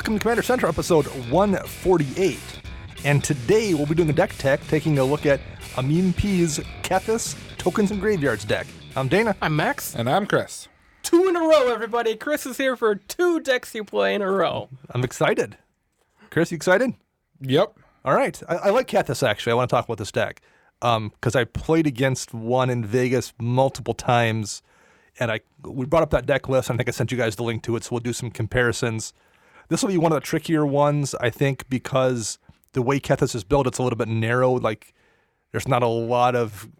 Welcome to Commander Center, episode 148. And today we'll be doing a deck tech, taking a look at Amin P's Kethis Tokens and Graveyards deck. I'm Dana. I'm Max. And I'm Chris. 2 in a row, everybody. Chris is here for 2 decks you play in a row. I'm excited. Chris, you excited? Yep. All right. I like Kethis, actually. I want to talk about this deck. Because I played against one in Vegas multiple times, and we brought up that deck list, and I think I sent you guys the link to it, so we'll do some comparisons. This will be one of the trickier ones, I think, because the way Kethis is built, it's a little bit narrow. Like, there's not a lot of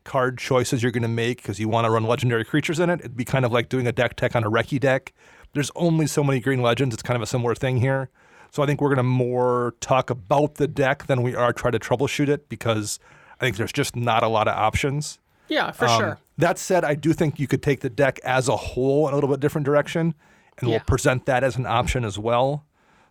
card choices you're going to make because you want to run legendary creatures in it. It'd be kind of like doing a deck tech on a Recce deck. There's only so many green legends. It's kind of a similar thing here. So I think we're going to more talk about the deck than we are try to troubleshoot it, because I think there's just not a lot of options. Yeah, for sure. That said, I do think you could take the deck as a whole in a little bit different direction, and we'll present that as an option as well.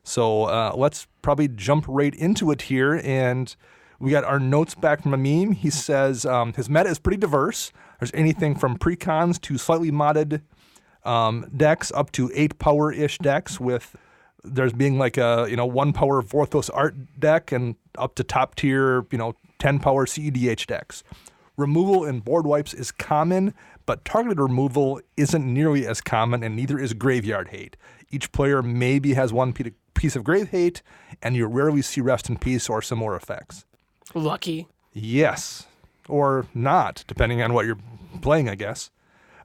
So let's probably jump right into it here. And we got our notes back from Amin. He says his meta is pretty diverse. There's anything from precons to slightly modded decks up to 8 power-ish decks, with there's being like a 1 power Vorthos art deck and up to top tier 10 power CEDH decks. Removal in board wipes is common, but targeted removal isn't nearly as common, and neither is graveyard hate. Each player maybe has one piece of grave hate, and you rarely see rest in peace or similar effects. Lucky. Yes, or not, depending on what you're playing, I guess.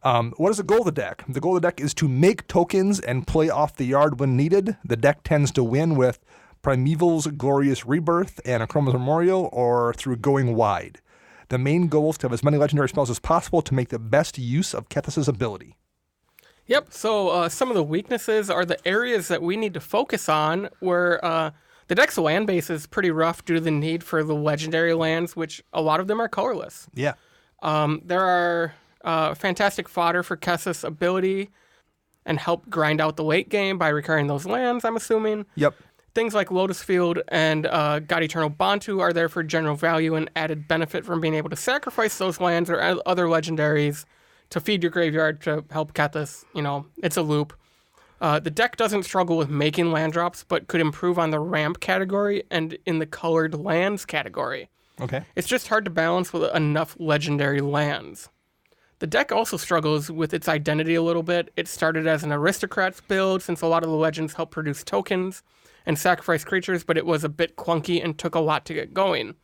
What is the goal of the deck? The goal of the deck is to make tokens and play off the yard when needed. The deck tends to win with Primeval's Glorious Rebirth and Akroma's Memorial, or through going wide. The main goal is to have as many legendary spells as possible to make the best use of Kethis' ability. Yep, so some of the weaknesses are the areas that we need to focus on, where the deck's land base is pretty rough due to the need for the legendary lands, which a lot of them are colorless. Yeah. There are fantastic fodder for Kethis' ability and help grind out the late game by recurring those lands, I'm assuming. Yep. Things like Lotus Field and God Eternal Bantu are there for general value and added benefit from being able to sacrifice those lands or other legendaries to feed your graveyard to help Kathis. It's a loop. The deck doesn't struggle with making land drops, but could improve on the ramp category and in the colored lands category. Okay. It's just hard to balance with enough legendary lands. The deck also struggles with its identity a little bit. It started as an aristocrats build, since a lot of the legends help produce tokens and sacrifice creatures, but it was a bit clunky and took a lot to get going.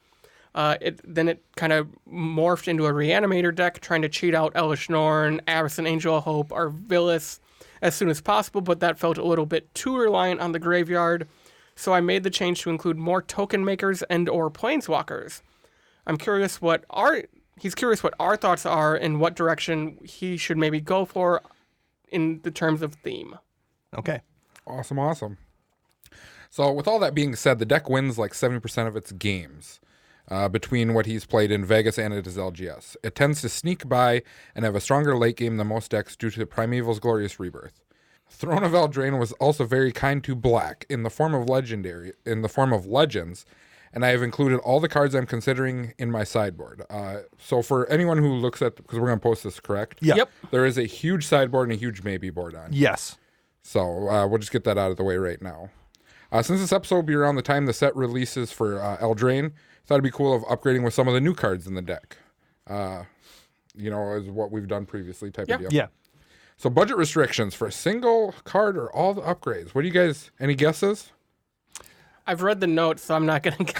Then it kind of morphed into a reanimator deck, trying to cheat out Elish Norn, Avacyn Angel of Hope, or Villas as soon as possible, but that felt a little bit too reliant on the graveyard, so I made the change to include more token makers and or planeswalkers. He's curious what our thoughts are and what direction he should maybe go for in the terms of theme. Okay. Awesome. So with all that being said, the deck wins like 70% of its games between what he's played in Vegas and at his LGS. It tends to sneak by and have a stronger late game than most decks due to Primeval's Glorious Rebirth. Throne of Eldraine was also very kind to black in the form of legends, and I have included all the cards I'm considering in my sideboard. So for anyone who looks at, because we're going to post this, correct? Yeah. Yep. There is a huge sideboard and a huge maybe board on. Yes. So we'll just get that out of the way right now. Since this episode will be around the time the set releases for Eldraine, I thought it'd be cool of upgrading with some of the new cards in the deck. Is what we've done previously type of deal. Yeah. So budget restrictions for a single card or all the upgrades. What do you guys, any guesses? I've read the notes, so I'm not going to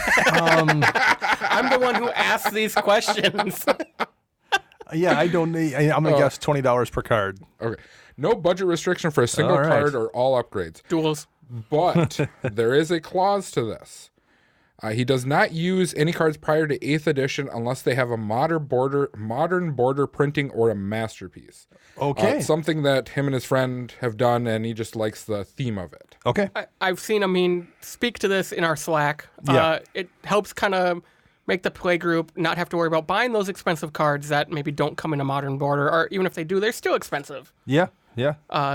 I'm the one who asked these questions. Yeah, I don't need, I'm going to guess $20 per card. Okay. No budget restriction for a single card or all upgrades. Duels. But there is a clause to this. He does not use any cards prior to 8th edition unless they have a modern border printing or a masterpiece. Okay. Something that him and his friend have done, and he just likes the theme of it. Okay. I've seen Amin speak to this in our Slack. Yeah. It helps kind of make the play group not have to worry about buying those expensive cards that maybe don't come in a modern border, or even if they do, they're still expensive. Yeah.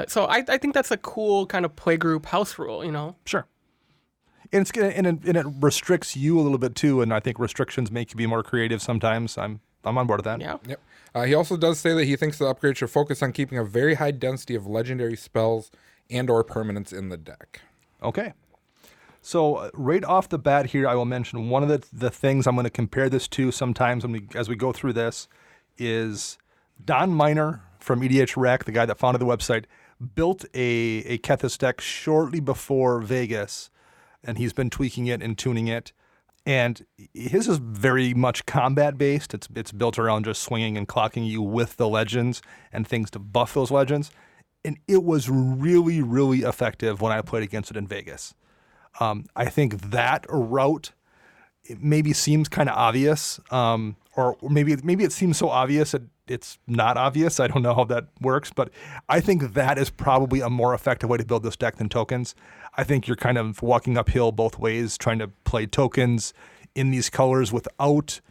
So I think that's a cool kind of play group house rule, Sure. And it restricts you a little bit too, and I think restrictions make you be more creative sometimes. I'm on board with that. Yeah. Yep. He also does say that he thinks the upgrade should focus on keeping a very high density of legendary spells and or permanents in the deck. Okay. So right off the bat here, I will mention one of the things I'm going to compare this to sometimes as we go through this is Don Miner from EDH Rec, the guy that founded the website, built a Kethis deck shortly before Vegas, and he's been tweaking it and tuning it. And his is very much combat-based. It's built around just swinging and clocking you with the legends and things to buff those legends. And it was really, really effective when I played against it in Vegas. I think that route maybe seems kind of obvious, or maybe it seems so obvious that it's not obvious. I don't know how that works, but I think that is probably a more effective way to build this deck than tokens. I think you're kind of walking uphill both ways, trying to play tokens in these colors without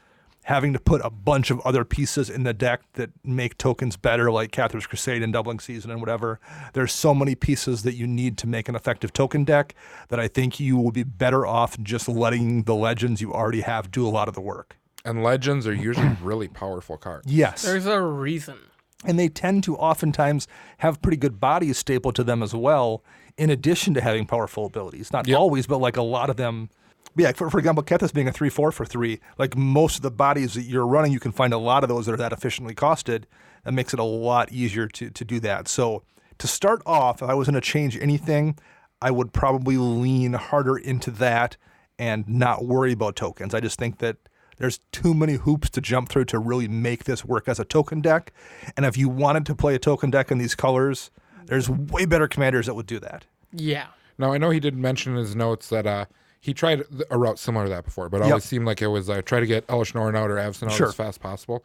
having to put a bunch of other pieces in the deck that make tokens better, like Kathis Crusade and Doubling Season and whatever. There's so many pieces that you need to make an effective token deck that I think you will be better off just letting the legends you already have do a lot of the work. And legends are usually really powerful cards. Yes. There's a reason. And they tend to oftentimes have pretty good bodies stapled to them as well, in addition to having powerful abilities. Not always, but like a lot of them. Yeah, for example, Kethis being a 3/4 for 3, like most of the bodies that you're running, you can find a lot of those that are that efficiently costed. That makes it a lot easier to do that. So to start off, if I was going to change anything, I would probably lean harder into that and not worry about tokens. I just think that there's too many hoops to jump through to really make this work as a token deck. And if you wanted to play a token deck in these colors, there's way better commanders that would do that. Yeah. Now, I know he did mention in his notes that he tried a route similar to that before, but it always seemed like it was try to get Elish Norn out or Avacyn out as fast as possible.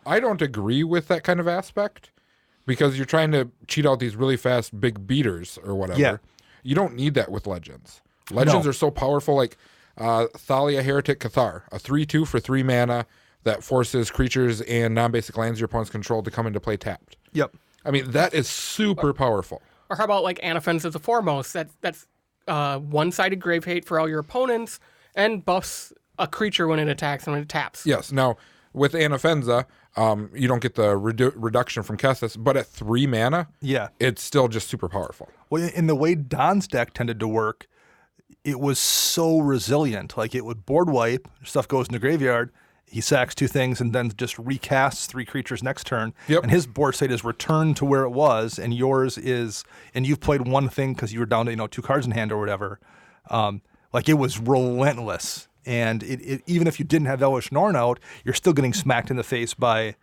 I don't agree with that kind of aspect because you're trying to cheat out these really fast big beaters or whatever. Yeah. You don't need that with Legends. Legends are so powerful, like Thalia Heretic Cathar, a 3/2 for 3 mana that forces creatures and non-basic lands your opponents control to come into play tapped. Yep. I mean, that is super powerful. Or how about like Anaphens of the Foremost? That's one-sided grave hate for all your opponents and buffs a creature when it attacks and when it taps. Yes. Now, with Anafenza, you don't get the reduction from Kethis, but at 3 mana, it's still just super powerful. Well, in the way Don's deck tended to work, it was so resilient. Like it would board wipe, stuff goes in the graveyard, he sacks 2 things and then just recasts 3 creatures next turn. Yep. And his board state is returned to where it was, and yours is, and you've played 1 thing because you were down to 2 cards in hand or whatever. Like it was relentless. And it even if you didn't have Elish Norn out, you're still getting smacked in the face by,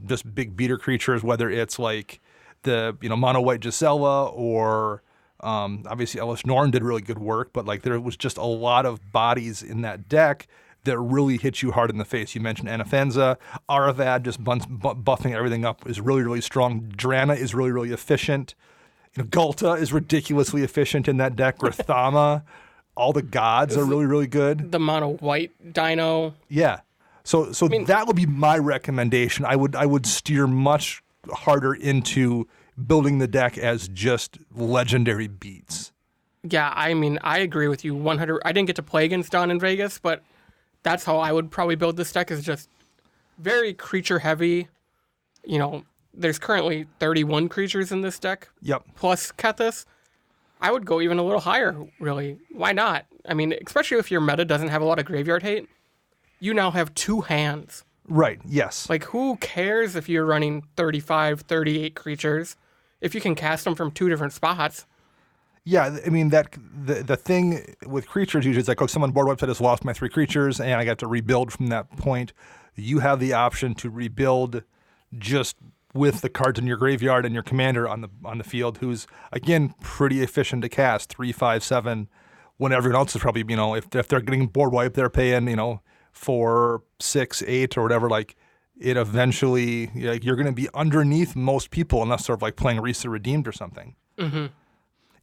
just big beater creatures, whether it's like the, mono white Gisela or obviously Elish Norn did really good work, but like there was just a lot of bodies in that deck that really hit you hard in the face. You mentioned Anafenza, Aravad just buffing everything up is really, really strong. Drana is really, really efficient. Gulta is ridiculously efficient in that deck. Rathama, all the gods are really, really good. The mono white dino. Yeah. So that would be my recommendation. I would steer much harder into building the deck as just legendary beats. Yeah, I mean, I agree with you 100. I didn't get to play against Don in Vegas, but that's how I would probably build this deck, is just very creature heavy. There's currently 31 creatures in this deck. Yep. Plus Kethis. I would go even a little higher, really. Why not? I mean, especially if your meta doesn't have a lot of graveyard hate, you now have 2 hands. Right, yes. Like, who cares if you're running 35, 38 creatures if you can cast them from 2 different spots? Yeah, I mean, that the thing with creatures usually is like, someone board wipes, I just lost my 3 creatures, and I got to rebuild from that point. You have the option to rebuild just with the cards in your graveyard and your commander on the field, who's, again, pretty efficient to cast, 3, 5, 7, when everyone else is probably, if they're getting board wiped, they're paying, 4, 6, 8, or whatever. Like, it eventually, you're going to be underneath most people unless they're like playing Risa Redeemed or something. Mm-hmm.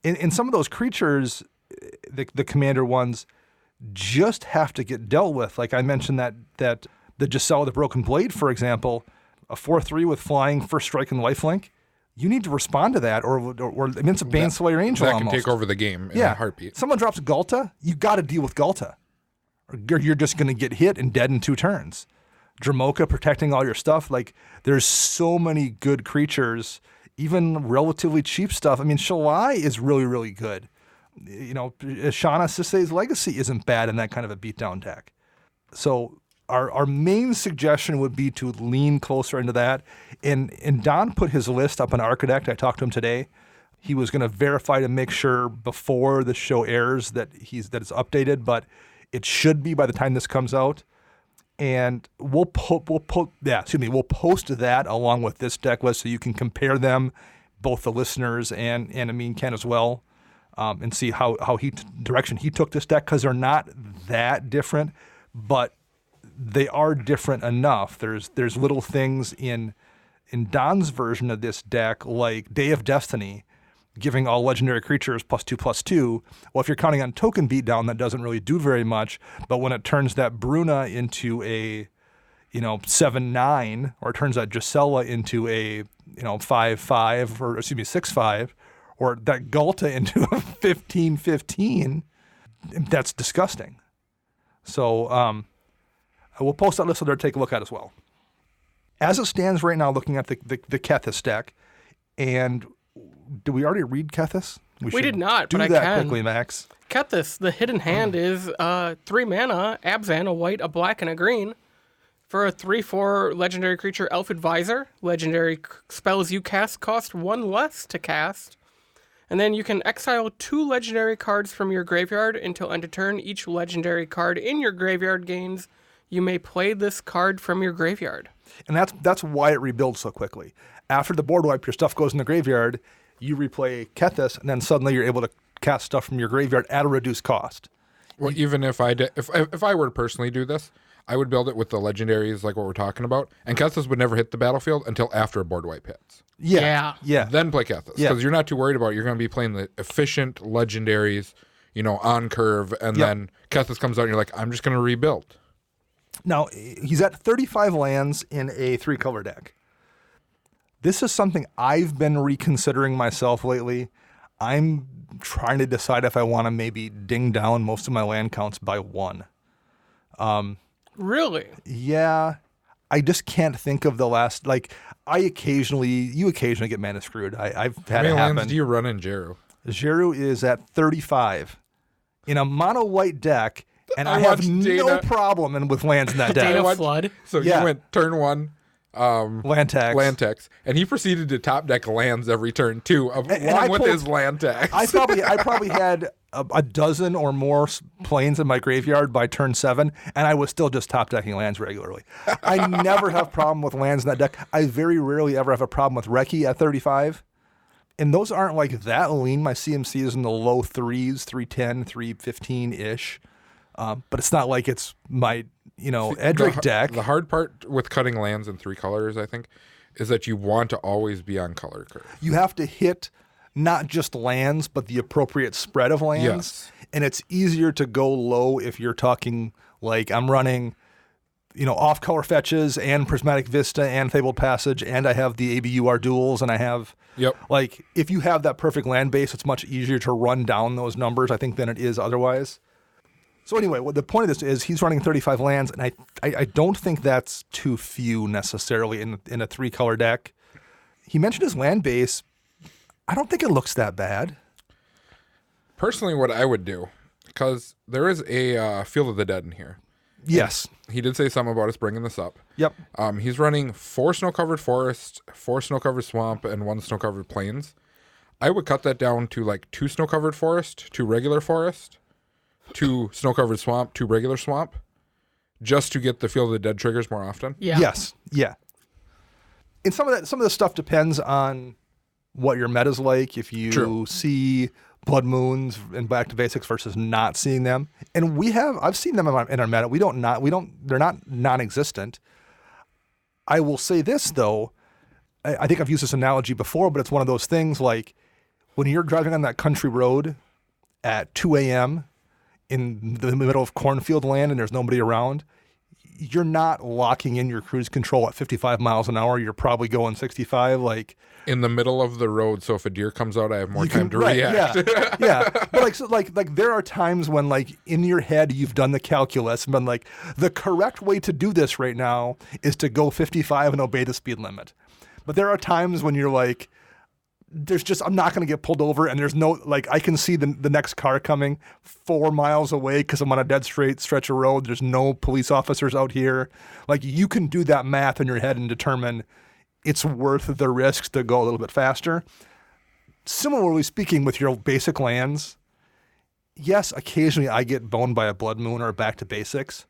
In some of those creatures, the commander ones just have to get dealt with. Like I mentioned that the Gisela the Broken Blade, for example, a 4/3 with flying, first strike, and lifelink. You need to respond to that, or I mean, it's a Baneslayer Angel that almost. Can take over the game in a heartbeat. Someone drops Gulta, you got to deal with Gulta, or you're just going to get hit and dead in 2 turns. Dramoka protecting all your stuff. Like, there's so many good creatures. Even relatively cheap stuff. I mean, Shalai is really, really good. Shauna Sisay's Legacy isn't bad in that kind of a beatdown deck. So our main suggestion would be to lean closer into that. And Don put his list up on Architect. I talked to him today. He was going to verify to make sure before the show airs that it's updated, but it should be by the time this comes out. And we'll post that along with this deck list so you can compare them, both the listeners and Amin can as well, and see how direction he took this deck, because they're not that different, but they are different enough. There's little things in Don's version of this deck, like Day of Destiny, giving all legendary creatures +2/+2. Well, if you're counting on token beatdown, that doesn't really do very much. But when it turns that Bruna into a 7/9, or it turns that Gisela into a 5/5, or 6/5, or that Galta into a 15/15, that's disgusting. So we'll post that list so they'll take a look at as well. As it stands right now, looking at the Kethis deck, and did we already read Kethis? We did not, do but that I can. quickly, Max. Kethis, the hidden hand is 3 mana, Abzan, a white, a black, and a green. For a 3/4 legendary creature, Elf Advisor. Legendary spells you cast cost 1 less to cast. And then you can exile 2 legendary cards from your graveyard until end of turn. Each legendary card in your graveyard gains. You may play this card from your graveyard. And that's why it rebuilds so quickly. After the board wipe, your stuff goes in the graveyard, you replay Kethis, and then suddenly you're able to cast stuff from your graveyard at a reduced cost. Well, even if I were to personally do this, I would build it with the legendaries like what we're talking about, and Kethis would never hit the battlefield until after a board wipe hits. Yeah. Then play Kethis, because you're not too worried about it. You're going to be playing the efficient legendaries, on curve, and then Kethis comes out and you're like, I'm just going to rebuild. Now, he's at 35 lands in a 3-color deck. This is something I've been reconsidering myself lately. I'm trying to decide if I want to maybe ding down most of my land counts by 1. Really? Yeah. I just can't think of the last, you occasionally get mana screwed. I've had it happen. How many lands do you run in Jeru? Jeru is at 35 in a mono white deck, and I have no problem with lands in that deck. Data Flood. So you went turn 1. Land tax, and he proceeded to top deck lands every turn too, along with his land tax. I probably had a dozen or more planes in my graveyard by turn 7, and I was still just top decking lands regularly. I never have problem with lands in that deck. I very rarely ever have a problem with Reki at 35, and those aren't that lean. My CMC is in the low 3s, 310, 315 ish, but it's not like it's my Edric deck. The hard part with cutting lands in 3 colors, I think, is that you want to always be on color curve. You have to hit not just lands, but the appropriate spread of lands. Yes. And it's easier to go low if you're talking I'm running, off-color fetches and Prismatic Vista and Fabled Passage, and I have the ABUR duels, and I have, if you have that perfect land base, it's much easier to run down those numbers, I think, than it is otherwise. So anyway, the point of this is he's running 35 lands, and I don't think that's too few necessarily in a 3-color deck. He mentioned his land base. I don't think it looks that bad. Personally, what I would do, because there is a Field of the Dead in here. Yes. And he did say something about us bringing this up. Yep. He's running 4 snow-covered forest, 4 snow-covered swamp, and 1 snow-covered plains. I would cut that down to 2 snow-covered forest, 2 regular forest, 2 snow-covered swamp, 2 regular swamp, just to get the Field of the Dead triggers more often. Yeah. Yes. Yeah. And some of the stuff depends on what your meta's like. If you see Blood Moons and Back to Basics versus not seeing them, and I've seen them in our meta. They're not non-existent. I will say this though, I think I've used this analogy before, but it's one of those things when you're driving on that country road at 2 a.m. in the middle of cornfield land and there's nobody around, you're not locking in your cruise control at 55 miles an hour. You're probably going 65, in the middle of the road. So if a deer comes out, I have more time to react. Yeah. But there are times when in your head you've done the calculus and been the correct way to do this right now is to go 55 and obey the speed limit. But there are times when you're I'm not going to get pulled over, and there's no, like, I can see the next car coming 4 miles away because I'm on a dead straight stretch of road. There's no police officers out here. Like, you can do that math in your head and determine it's worth the risks to go a little bit faster. Similarly speaking with your basic lands, yes, occasionally I get boned by a Blood Moon or a Back to Basics,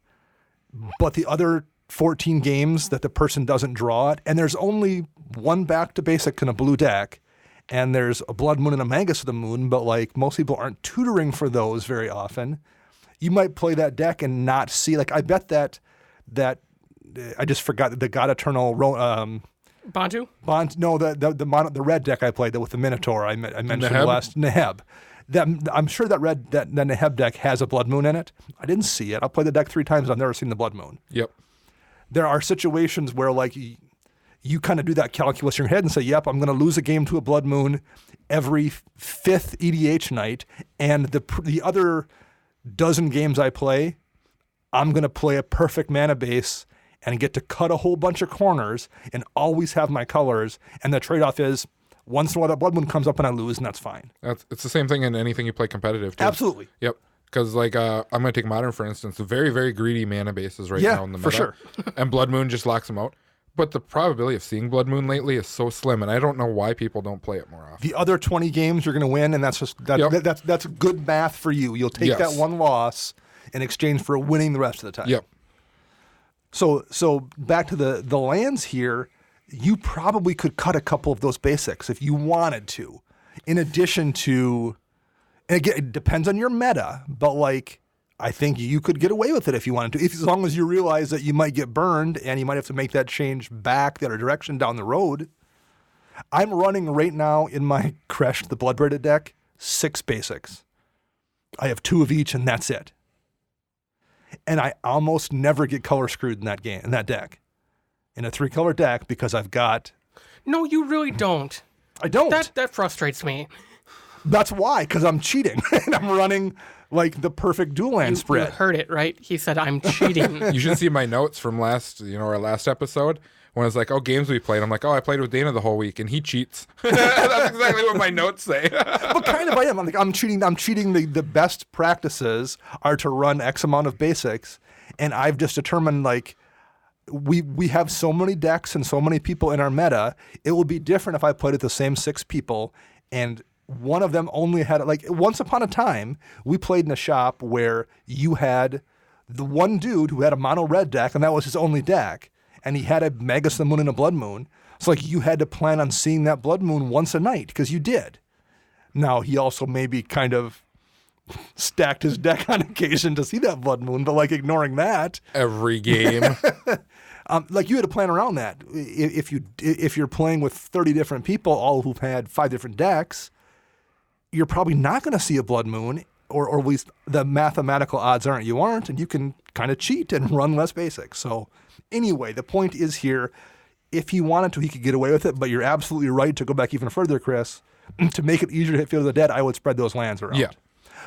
but the other 14 games that the person doesn't draw it, and there's only one Back to Basic in a blue deck, and there's a Blood Moon and a Magus of the Moon, but like most people aren't tutoring for those very often. You might play that deck and not see, like, I bet that I just forgot the God Eternal Bantu? No, the red deck I played with the Minotaur I mentioned Neheb? last Neheb. I'm sure that Neheb deck has a Blood Moon in it. I didn't see it. I'll play the deck 3 times. I've never seen the Blood Moon. Yep. There are situations where like you kind of do that calculus in your head and say, yep, I'm going to lose a game to a Blood Moon every 5th EDH night, and the other dozen games I play, I'm going to play a perfect mana base and get to cut a whole bunch of corners and always have my colors. And the trade-off is once in a while that Blood Moon comes up and I lose, and that's fine. It's the same thing in anything you play competitive, too. Absolutely. Yep. Because, like, I'm going to take Modern, for instance. Very, very greedy mana bases now in the meta. For sure. And Blood Moon just locks them out. But the probability of seeing Blood Moon lately is so slim, and I don't know why people don't play it more often. The other 20 games you're going to win, and that's just that's good math for you. You'll take that one loss in exchange for winning the rest of the time. Yep. So back to the lands here, you probably could cut a couple of those basics if you wanted to, in addition to, and again, it depends on your meta, but like, I think you could get away with it if you wanted to, as long as you realize that you might get burned and you might have to make that change back the other direction down the road. I'm running right now in my Kresh, the Bloodbraided deck, 6 basics. I have 2 of each, and that's it. And I almost never get color screwed in that deck. In a 3-color deck, because I've got... No, you really don't. I don't. That frustrates me. That's why, because I'm cheating. And I'm running like the perfect dual land spread. You heard it, right? He said, I'm cheating. You should see my notes from our last episode. When it's like, games we played, I'm like, I played with Dana the whole week, and he cheats. That's exactly what my notes say. But kind of I am. I'm cheating. The best practices are to run X amount of basics, and I've just determined, like, we have so many decks and so many people in our meta, it will be different if I played with the same 6 people, and one of them only had, like, once upon a time, we played in a shop where you had the one dude who had a mono red deck, and that was his only deck. And he had a Magus the Moon and a Blood Moon. So, like, you had to plan on seeing that Blood Moon once a night, because you did. Now, he also maybe kind of stacked his deck on occasion to see that Blood Moon, but, like, ignoring that. Every game. Like, you had to plan around that. If you're playing with 30 different people, all who've had 5 different decks, you're probably not going to see a Blood Moon, or at least the mathematical odds aren't you aren't, and you can kind of cheat and run less basics. So... Anyway, the point is here, if he wanted to, he could get away with it, but you're absolutely right to go back even further, Chris. To make it easier to hit Field of the Dead, I would spread those lands around. Yeah.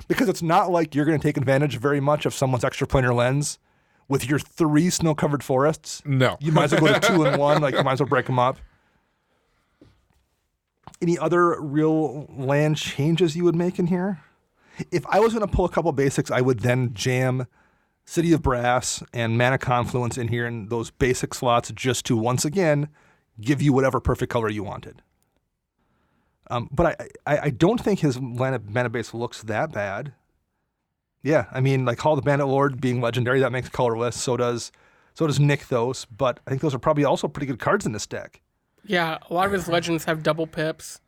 Because it's not like you're going to take advantage very much of someone's extraplanar lens with your 3 snow-covered forests. No. You might as well go to 2 and 1, like you might as well break them up. Any other real land changes you would make in here? If I was going to pull a couple basics, I would then jam City of Brass and Mana Confluence in here in those basic slots just to, once again, give you whatever perfect color you wanted. But I don't think his mana base looks that bad. Yeah, I mean, like Hall of the Bandit Lord being legendary, that makes colorless. So does Nykthos, but I think those are probably also pretty good cards in this deck. Yeah, a lot of his legends have double pips.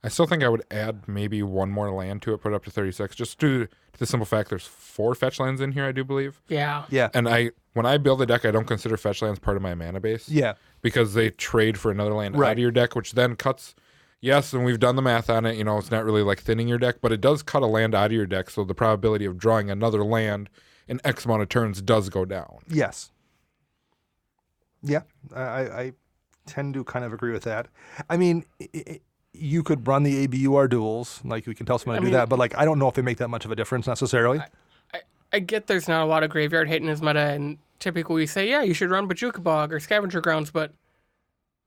I still think I would add maybe one more land to it, put it up to 36, just due to the simple fact there's 4 fetch lands in here, I do believe. Yeah. Yeah. And when I build a deck, I don't consider fetch lands part of my mana base. Yeah. Because they trade for another land out of your deck, which then cuts, yes, and we've done the math on it, it's not really like thinning your deck, but it does cut a land out of your deck, so the probability of drawing another land in X amount of turns does go down. Yes. Yeah, I tend to kind of agree with that. I mean... You could run the ABUR duels, like we can tell someone to do that, but like I don't know if they make that much of a difference necessarily. I get there's not a lot of graveyard hate in his meta, and typically we say, yeah, you should run Bajuka Bog or Scavenger Grounds, but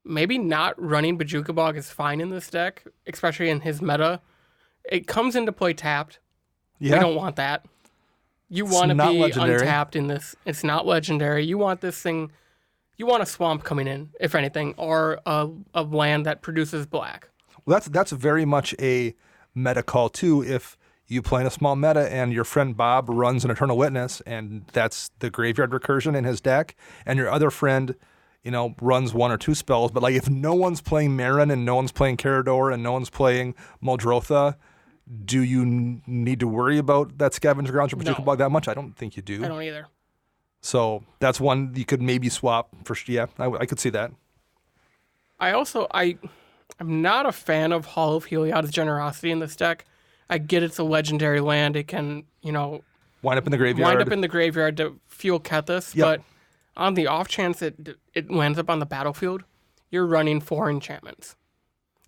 maybe not running Bojuka Bog is fine in this deck, especially in his meta. It comes into play tapped. Yeah. We don't want that. You want to be legendary. Untapped in this. It's not legendary. You want this thing. You want a swamp coming in, if anything, or a land that produces black. Well, that's very much a meta call too. If you play in a small meta and your friend Bob runs an Eternal Witness, and that's the graveyard recursion in his deck, and your other friend, runs one or two spells, but like if no one's playing Marin and no one's playing Carador and no one's playing Muldrotha, do you need to worry about that Scavenger Grounds or Bojuka Bog that much? I don't think you do. I don't either. So that's one you could maybe swap for. Yeah, I could see that. I'm not a fan of Hall of Heliod's Generosity in this deck. I get it's a legendary land. It can, wind up in the graveyard. To fuel Kethis, yep. But on the off chance it lands up on the battlefield, you're running 4 enchantments.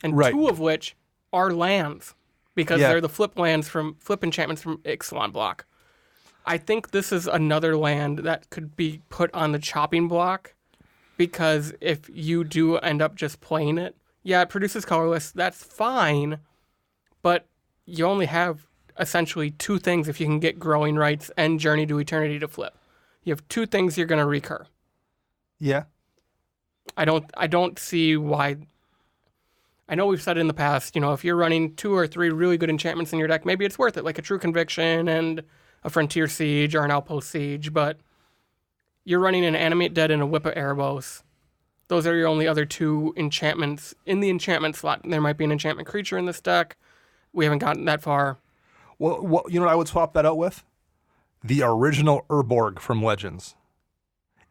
And 2 of which are lands, because they're the flip enchantments from Ixalan block. I think this is another land that could be put on the chopping block, because if you do end up just playing it, it produces colorless, that's fine, but you only have essentially 2 things if you can get Growing Rights and Journey to Eternity to flip. You have 2 things you're going to recur. Yeah. I don't see why. I know we've said it in the past, if you're running 2 or 3 really good enchantments in your deck, maybe it's worth it, like a True Conviction and a Frontier Siege or an Outpost Siege, but you're running an Animate Dead and a Whip of Erebos. Those are your only other 2 enchantments in the enchantment slot. There might be an enchantment creature in this deck. We haven't gotten that far. Well, you know what I would swap that out with? The original Urborg from Legends.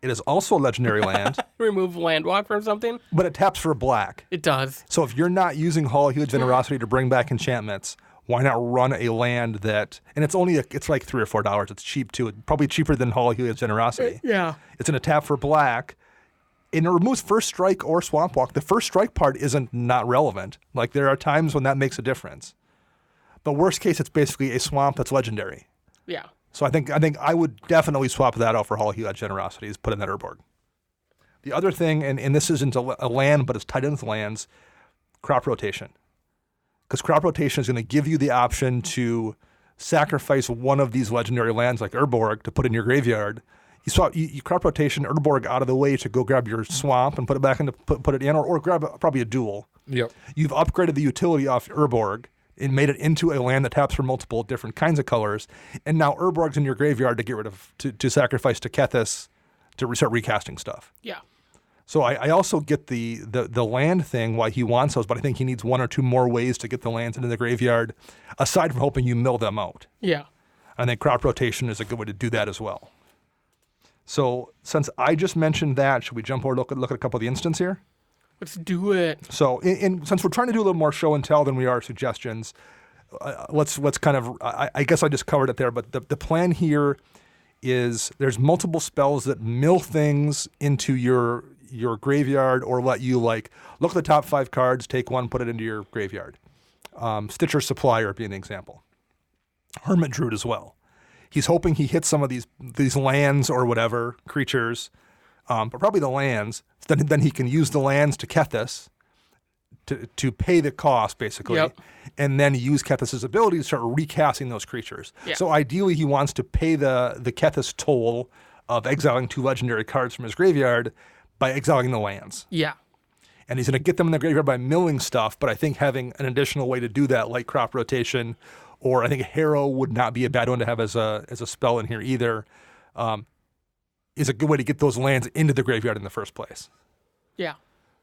It is also a legendary land. Remove Landwalk from something? But it taps for black. It does. So if you're not using Hall of Heliod's Generosity to bring back enchantments, why not run a land that, and it's like $3 or $4. It's cheap too. Probably cheaper than Hall of Heliod's Generosity. Yeah. It's going to tap for black. And it removes First Strike or Swamp Walk. The First Strike part isn't not relevant. Like, there are times when that makes a difference. But worst case, it's basically a swamp that's legendary. Yeah. So I think I would definitely swap that out for Hall of Heliod's Generosity, is put in that Urborg. The other thing, and this isn't a land, but it's tied into lands, crop rotation. Because crop rotation is going to give you the option to sacrifice one of these legendary lands like Urborg to put in your graveyard. You crop rotation Urborg out of the way to go grab your swamp and put it back into put it in, or grab probably a duel. Yep. You've upgraded the utility off Urborg and made it into a land that taps for multiple different kinds of colors, and now Urborg's in your graveyard to get rid of to sacrifice to Kethis to start recasting stuff. Yeah. So I also get the land thing, why he wants those, but I think he needs 1 or 2 more ways to get the lands into the graveyard, aside from hoping you mill them out. Yeah. I think crop rotation is a good way to do that as well. So since I just mentioned that, should we jump over and look at a couple of the instants here? Let's do it. So since we're trying to do a little more show and tell than we are suggestions, let's kind of, I guess I just covered it there, but the plan here is there's multiple spells that mill things into your graveyard, or let you look at the top 5 cards, take one, put it into your graveyard. Stitcher Supplier being an example. Hermit Druid as well. He's hoping he hits some of these lands or whatever, creatures, but probably the lands. Then he can use the lands to Kethis to pay the cost, basically, and then use Kethis' ability to start recasting those creatures. Yeah. So ideally, he wants to pay the Kethis toll of exiling 2 legendary cards from his graveyard by exiling the lands. Yeah. And he's going to get them in the graveyard by milling stuff, but I think having an additional way to do that, like crop rotation, or I think Harrow would not be a bad one to have as a spell in here either, is a good way to get those lands into the graveyard in the first place. Yeah.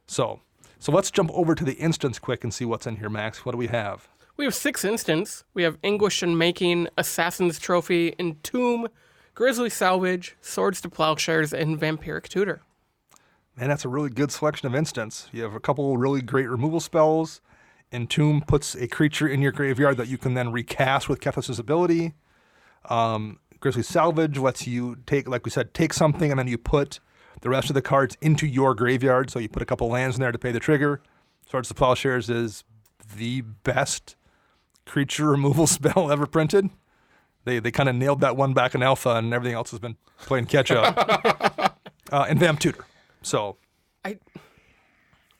So let's jump over to the instance quick and see what's in here, Max. What do we have? We have 6 instants. We have Anguish and Making, Assassin's Trophy, Entomb, Grizzly Salvage, Swords to Plowshares, and Vampiric Tutor. Man, that's a really good selection of instants. You have a couple really great removal spells. Entomb puts a creature in your graveyard that you can then recast with Kethis' ability. Grizzly Salvage lets you take something, and then you put the rest of the cards into your graveyard. So you put a couple lands in there to pay the trigger. Swords to Plowshares is the best creature removal spell ever printed. They kind of nailed that one back in alpha, and everything else has been playing catch up. And Vamp Tutor. So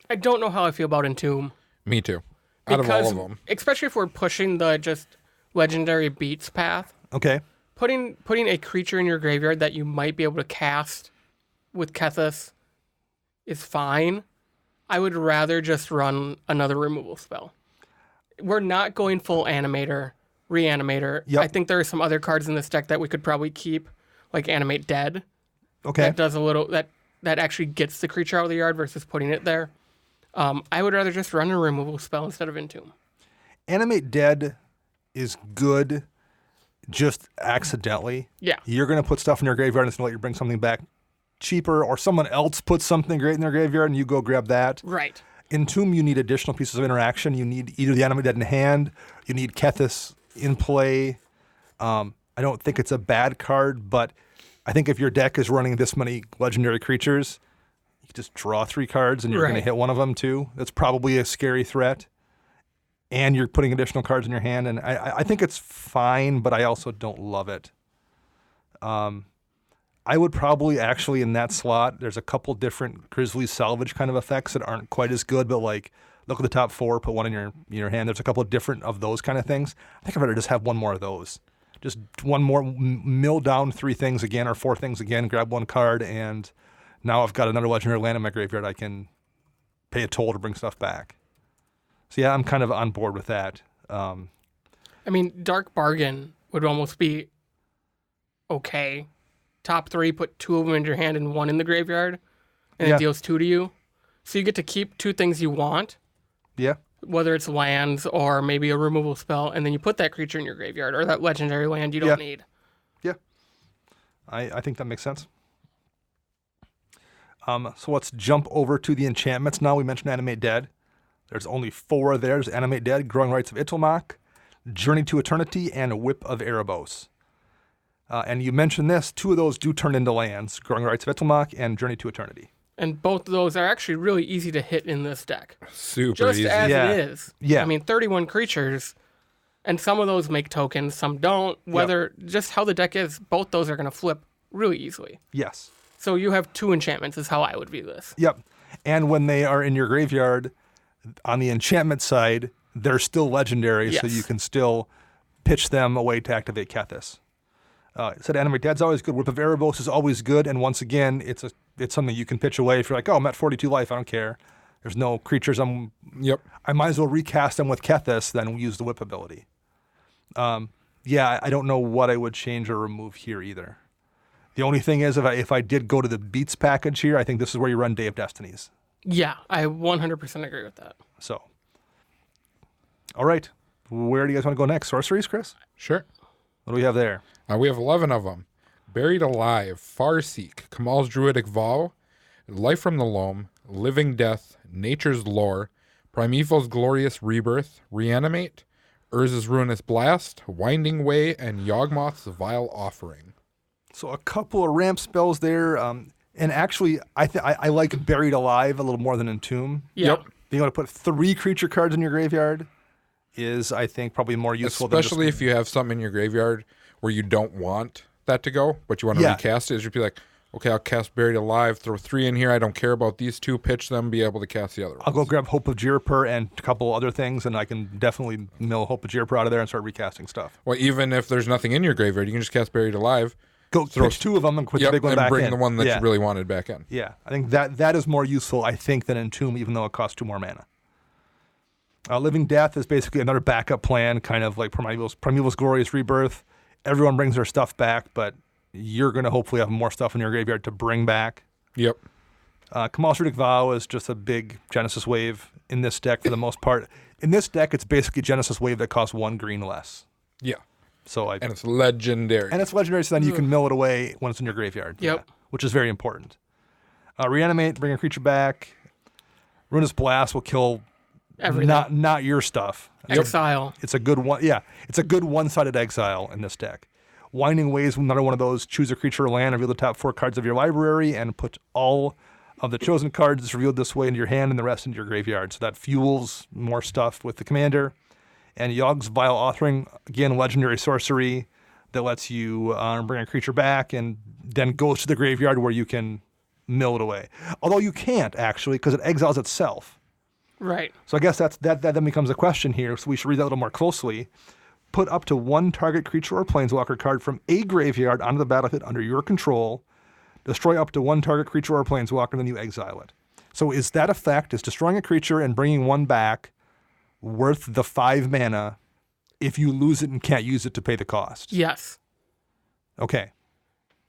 I don't know how I feel about Entomb. Me too. Out of all of them. Especially if we're pushing the just legendary beats path. Okay. Putting a creature in your graveyard that you might be able to cast with Kethis is fine. I would rather just run another removal spell. We're not going full animator, reanimator. Yep. I think there are some other cards in this deck that we could probably keep, like Animate Dead. Okay. That does a little that actually gets the creature out of the yard versus putting it there. I would rather just run a removal spell instead of Entomb. Animate Dead is good just accidentally. Yeah. You're going to put stuff in your graveyard and it's going to let you bring something back cheaper, or someone else puts something great in their graveyard and you go grab that. Right. Entomb, you need additional pieces of interaction. You need either the Animate Dead in hand, you need Kethis in play. I don't think it's a bad card, but I think if your deck is running this many legendary creatures, you can just draw 3 cards and you're going to hit one of them too. That's probably a scary threat. And you're putting additional cards in your hand, and I think it's fine, but I also don't love it. I would probably actually in that slot, there's a couple different Grizzly Salvage kind of effects that aren't quite as good, but like look at the top 4, put one in your hand. There's a couple of different of those kind of things. I think I'd rather just have one more of those. Just one more, mill down 3 things again or 4 things again, grab 1 card, and now I've got another legendary land in my graveyard. I can pay a toll to bring stuff back. So yeah, I'm kind of on board with that. I mean, Dark Bargain would almost be okay. Top 3, put 2 of them in your hand and 1 in the graveyard, and it deals 2 to you. So you get to keep 2 things you want. Yeah. Whether it's lands or maybe a removal spell, and then you put that creature in your graveyard or that legendary land you don't need. Yeah. I think that makes sense. So let's jump over to the enchantments now. We mentioned Animate Dead. There's only 4 there. There's Animate Dead, Growing Rites of Itlimoc, Journey to Eternity, and Whip of Erebos. And you mentioned this, 2 of those do turn into lands, Growing Rites of Itlimoc and Journey to Eternity. And both of those are actually really easy to hit in this deck. Super just easy. As it is. Yeah. I mean, 31 creatures, and some of those make tokens, some don't. Just how the deck is, both those are going to flip really easily. Yes. So you have 2 enchantments is how I would view this. Yep. And when they are in your graveyard, on the enchantment side, they're still legendary, so you can still pitch them away to activate Kathis. Said Animate Dead's always good. Whip of Erebos is always good, and once again, it's something you can pitch away if you're like, oh, I'm at 42 life, I don't care. There's no creatures. I might as well recast them with Kethis than use the Whip ability. I don't know what I would change or remove here either. The only thing is, if I did go to the Beats package here, I think this is where you run Day of Destinies. Yeah, I 100% agree with that. So, all right. Where do you guys want to go next? Sorceries, Chris? Sure. What do we have there? We have 11 of them. Buried Alive, Farseek, Kamal's Druidic Vow, Life from the Loam, Living Death, Nature's Lore, Primeval's Glorious Rebirth, Reanimate, Urza's Ruinous Blast, Winding Way, and Yawgmoth's Vile Offering. So a couple of ramp spells there. And actually, I like Buried Alive a little more than Entomb. Yep. Being able to put 3 creature cards in your graveyard is, I think, probably more useful. Especially if you have something in your graveyard where you don't want that to go, but you want to recast it. You'd be like, okay, I'll cast Buried Alive, throw 3 in here. I don't care about these 2, pitch them, be able to cast the other ones. I'll go grab Hope of Jirper and a couple other things, and I can definitely mill Hope of Jirper out of there and start recasting stuff. Well, even if there's nothing in your graveyard, you can just cast Buried Alive. Go pitch 2 of them and put the big one back in. And bring the one that you really wanted back in. Yeah, I think that is more useful, I think, than Entomb, even though it costs 2 more mana. Living Death is basically another backup plan, kind of like Primeval's Glorious Rebirth. Everyone brings their stuff back, but you're going to hopefully have more stuff in your graveyard to bring back. Yep. Kamal's Druidic Vow is just a big Genesis wave in this deck for the most part. In this deck, it's basically Genesis wave that costs 1 green less. Yeah. And it's legendary. So then you can mill it away when it's in your graveyard. Yep. Which is very important. Reanimate, bring a creature back. Ruinous Blast will kill everything. Not your stuff. Exile. It's a good one. Yeah, it's a good one-sided exile in this deck. Winding Ways, another one of those. Choose a creature or land, reveal the top 4 cards of your library, and put all of the chosen cards revealed this way into your hand and the rest into your graveyard. So that fuels more stuff with the commander. And Yawg's Vile Offering, again, legendary sorcery that lets you bring a creature back and then goes to the graveyard where you can mill it away. Although you can't, actually, because it exiles itself. Right. So I guess that then becomes a question here, so we should read that a little more closely. Put up to one target creature or planeswalker card from a graveyard onto the battlefield under your control. Destroy up to one target creature or planeswalker, then you exile it. So is that effect, is destroying a creature and bringing one back worth the 5 mana if you lose it and can't use it to pay the cost? Yes. Okay.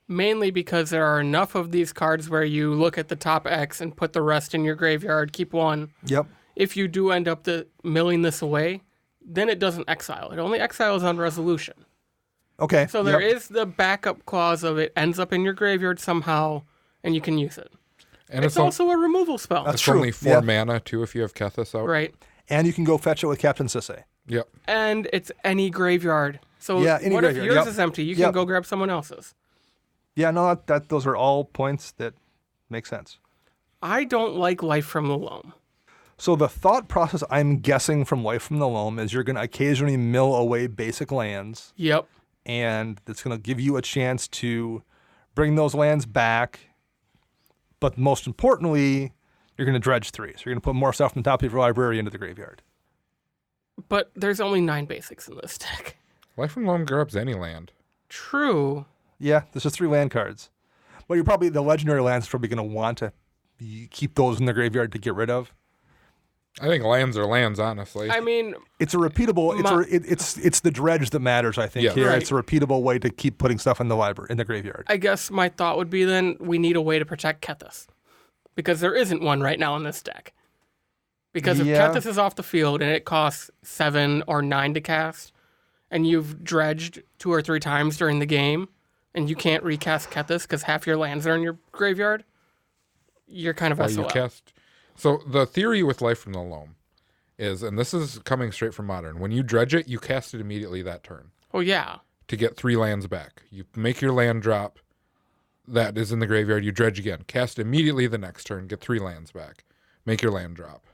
Mainly because there are enough of these cards where you look at the top X and put the rest in your graveyard, keep one. Yep. If you do end up milling this away, then it doesn't exile. It only exiles on resolution. Okay. So there is the backup clause of it ends up in your graveyard somehow, and you can use it. And it's also a removal spell. That's it's true. only 4 mana, too, if you have Kethis out. Right. And you can go fetch it with Captain Sisse. Yep. And it's any graveyard. So any what graveyard. if yours is empty? You can go grab someone else's. Yeah, no, those are all points that make sense. I don't like Life from the Loam. So the thought process, I'm guessing, from Life from the Loam is you're going to occasionally mill away basic lands. Yep. And it's going to give you a chance to bring those lands back. But most importantly, you're going to dredge 3. So you're going to put more stuff from the top of your library into the graveyard. But there's only 9 basics in this deck. Life from Loam grabs any land. True. Yeah, there's just 3 land cards. But you're probably, the legendary lands are probably going to want to keep those in the graveyard to get rid of. I think lands are lands, honestly. I mean, it's a repeatable. It's the dredge that matters. I think here right. It's a repeatable way to keep putting stuff in the library, in the graveyard. I guess my thought would be then we need a way to protect Kethis, because there isn't one right now in this deck. Because if Kethis is off the field and it costs 7 or 9 to cast, and you've dredged 2 or 3 times during the game, and you can't recast Kethis because half your lands are in your graveyard, you're kind of SOL. So the theory with Life from the Loam is, and this is coming straight from Modern, when you dredge it, you cast it immediately that turn. Oh, yeah. To get 3 lands back. You make your land drop that is in the graveyard, you dredge again. Cast immediately the next turn, get 3 lands back. Make your land drop.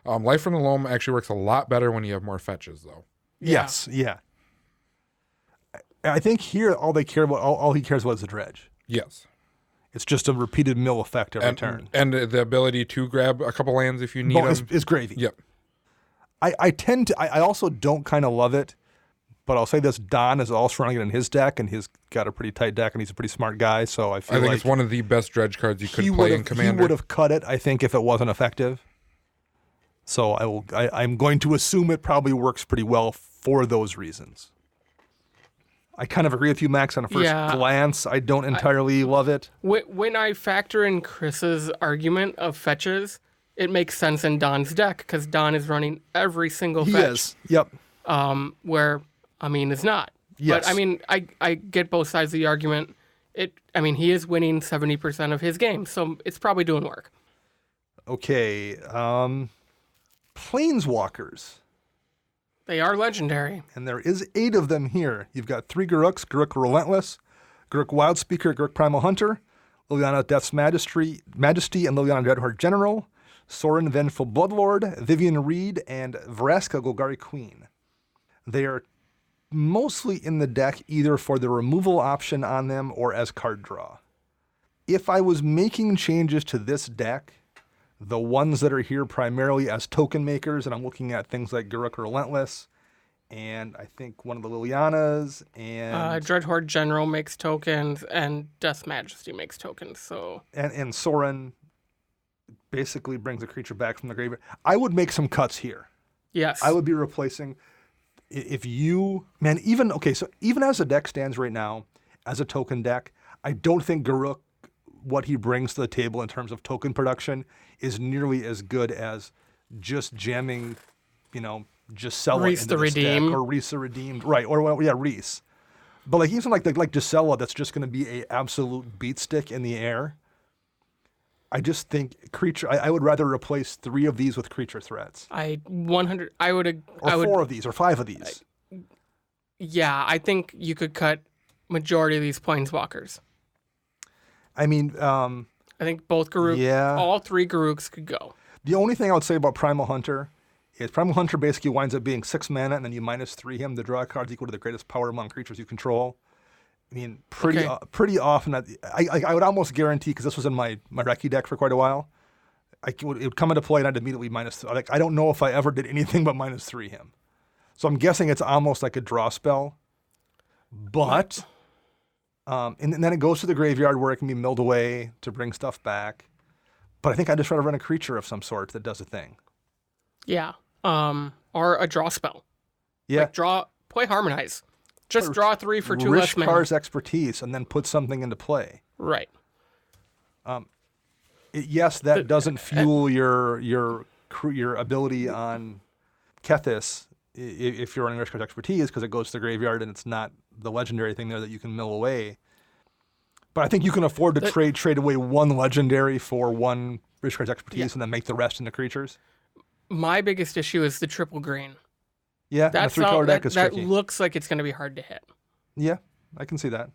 Life from the Loam actually works a lot better when you have more fetches, though. Yes, yeah. I think here all they care about, all he cares about is the dredge. Yes. It's just a repeated mill effect every turn. And the ability to grab a couple lands if you need them. Is gravy. Yep. I also don't kind of love it, but I'll say this, Don is also running it in his deck, and he's got a pretty tight deck, and he's a pretty smart guy, so I think it's one of the best dredge cards you could play in Commander. He would have cut it, I think, if it wasn't effective. So I'm going to assume it probably works pretty well for those reasons. I kind of agree with you, Max, on a first glance. I don't entirely love it. When I factor in Chris's argument of fetches, it makes sense in Don's deck, because Don is running every single fetch. He is, yep. Where Amin is not. Yes. But, I mean, I get both sides of the argument. He is winning 70% of his games, so it's probably doing work. Okay. Planeswalkers. They are legendary. And there is 8 of them here. You've got 3 Garuks, Garuk Relentless, Garuk Wildspeaker, Garuk Primal Hunter, Liliana Death's Majesty, and Liliana Dreadhorde General, Sorin Vengeful Bloodlord, Vivian Reed, and Vraska Golgari Queen. They are mostly in the deck either for the removal option on them or as card draw. If I was making changes to this deck, the ones that are here primarily as token makers, and I'm looking at things like Garuk Relentless, and I think one of the Lilianas, and Dreadhorde General makes tokens, and Death's Majesty makes tokens. So and Sorin basically brings a creature back from the graveyard. I would make some cuts here. Yes, I would be replacing. If you even as the deck stands right now, as a token deck, I don't think Garuk, what he brings to the table in terms of token production, is nearly as good as just jamming, Gisela Reese into the this Redeemed. deck, or Reese the Redeemed, right? Reese. But even like Gisela, that's just going to be a absolute beat stick in the air. I just think creature. I would rather replace 3 of these with creature threats. I would. 4 of these, or 5 of these. Yeah, I think you could cut majority of these planeswalkers. I mean, I think both Garuk, all 3 Garuks could go. The only thing I would say about Primal Hunter is Primal Hunter basically winds up being 6 mana, and then you -3 him to draw cards equal to the greatest power among creatures you control. I mean, pretty often. I would almost guarantee, because this was in my Recce deck for quite a while, it would come into play and I'd immediately minus. Like, I don't know if I ever did anything but -3 him. So I'm guessing it's almost like a draw spell. But, and then it goes to the graveyard where it can be milled away to bring stuff back. But I think I just try to run a creature of some sort that does a thing. Yeah. Or a draw spell. Yeah. Like play Harmonize. Just draw 3 for 2 less mana. Rishkar's Expertise and then put something into play. Right. Yes, that doesn't fuel your ability on Kethis if you're running Rishkar's Expertise, because it goes to the graveyard and it's not the legendary thing there that you can mill away. But I think you can afford to trade away 1 legendary for 1 Rishkar's Expertise and then make the rest into creatures. My biggest issue is the triple green. Yeah, the 3-color deck is tricky. That looks like it's going to be hard to hit. Yeah, I can see that.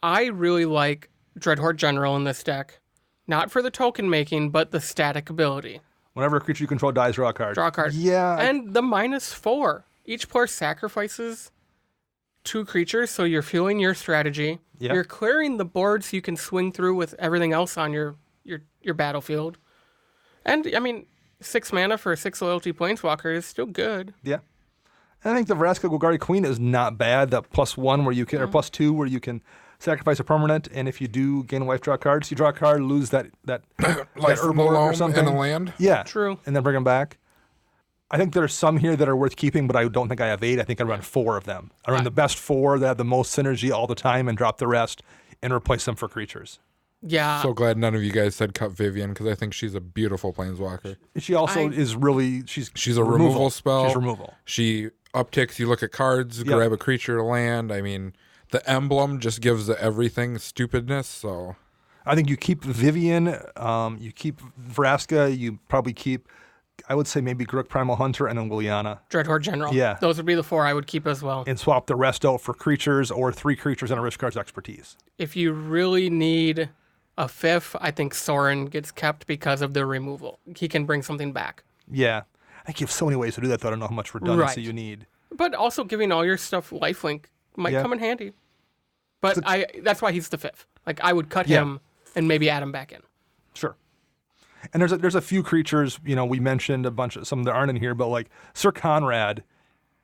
I really like Dreadhorde General in this deck. Not for the token making, but the static ability. Whenever a creature you control dies, draw a card. Draw a card. Yeah. And the -4. Each player sacrifices 2 creatures, so you're fueling your strategy. Yeah. You're clearing the board so you can swing through with everything else on your battlefield. And, I mean, 6 mana for a 6 loyalty Planeswalker is still good. Yeah. And I think the Vraska Golgari Queen is not bad. That +1 where you can, or +2 where you can sacrifice a permanent, and if you do gain a life, draw cards. You draw a card, lose that Life Urborg or something. in a land. Yeah, true. And then bring them back. I think there's some here that are worth keeping, but I don't think I have 8. I think I run 4 of them. I run the best 4 that have the most synergy all the time, and drop the rest and replace them for creatures. Yeah. So glad none of you guys said cut Vivian, because I think she's a beautiful Planeswalker. She also is really she's a removal spell. She's removal. She upticks. You look at cards, grab a creature to land. I mean, the emblem just gives everything stupidness. So I think you keep Vivian, you keep Vraska, you probably keep, I would say maybe Garruk Primal Hunter, and then Liliana. Dreadhorde General. Yeah. Those would be the 4 I would keep as well. And swap the rest out for creatures or 3 creatures and a Rishkar's Expertise. If you really need a 5th, I think Sorin gets kept because of the removal. He can bring something back. Yeah. I think you have so many ways to do that, though. I don't know how much redundancy you need. But also giving all your stuff lifelink might come in handy. But that's why he's the 5th. Like, I would cut him and maybe add him back in. Sure. And there's a few creatures, we mentioned a bunch of some that aren't in here, but like Sir Conrad